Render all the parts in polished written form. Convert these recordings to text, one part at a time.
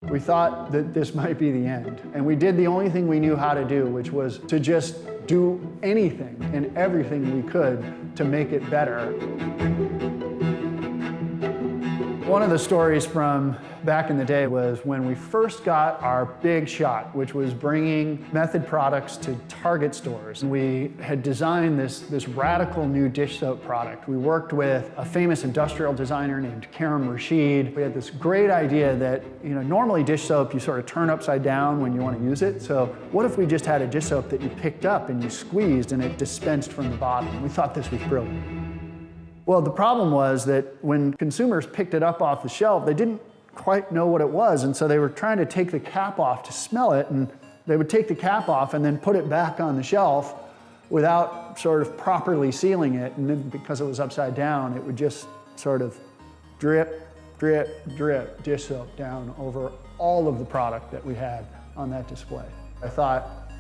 We thought that this might be the end. And we did the only thing we knew how to do, which was to just do anything and everything we could to make it better. One of the stories from back in the day was when we first got our big shot, which was bringing Method products to Target stores. We had designed this radical new dish soap product. We worked with a famous industrial designer named Karim Rashid. We had this great idea that, normally dish soap you sort of turn upside down when you want to use it. So what if we just had a dish soap that you picked up and you squeezed and it dispensed from the bottom? We thought this was brilliant. Well, the problem was that when consumers picked it up off the shelf, they didn't quite know what it was, and so they were trying to take the cap off to smell it, and they would take the cap off and then put it back on the shelf without sort of properly sealing it, and then because it was upside down, it would just sort of drip, drip, drip dish soap down over all of the product that we had on that display. I thought,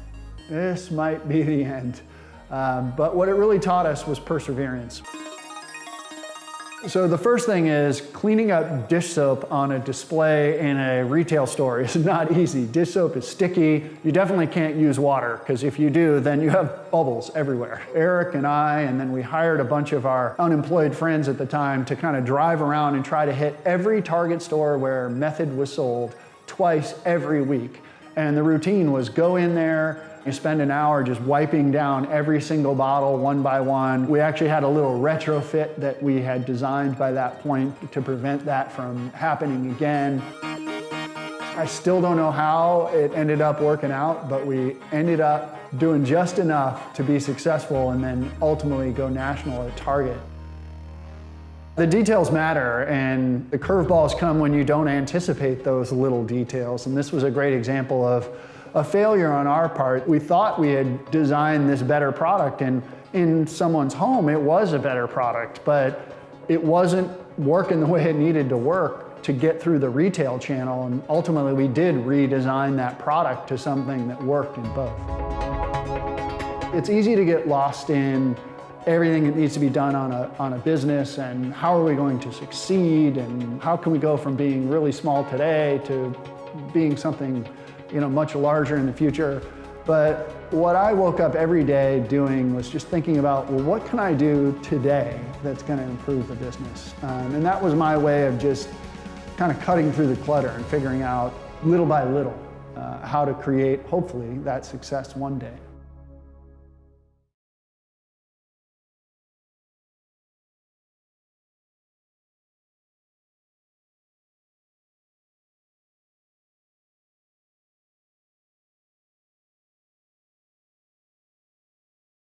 this might be the end. But what it really taught us was perseverance. So the first thing is cleaning up dish soap on a display in a retail store is not easy. Dish soap is sticky. You definitely can't use water, because if you do, then you have bubbles everywhere. Eric and I, and then we hired a bunch of our unemployed friends at the time to kind of drive around and try to hit every Target store where Method was sold twice every week. And the routine was go in there, you spend an hour just wiping down every single bottle one by one. We actually had a little retrofit that we had designed by that point to prevent that from happening again. I still don't know how it ended up working out, but we ended up doing just enough to be successful and then ultimately go national at Target. The details matter, and the curveballs come when you don't anticipate those little details, and this was a great example of a failure on our part. We thought we had designed this better product, and in someone's home it was a better product, but it wasn't working the way it needed to work to get through the retail channel, and ultimately we did redesign that product to something that worked in both. It's easy to get lost in everything that needs to be done on a business, and how are we going to succeed, and how can we go from being really small today to being something much larger in the future. But what I woke up every day doing was just thinking about, well, what can I do today that's going to improve the business? And that was my way of just kind of cutting through the clutter and figuring out little by little how to create, hopefully, that success one day.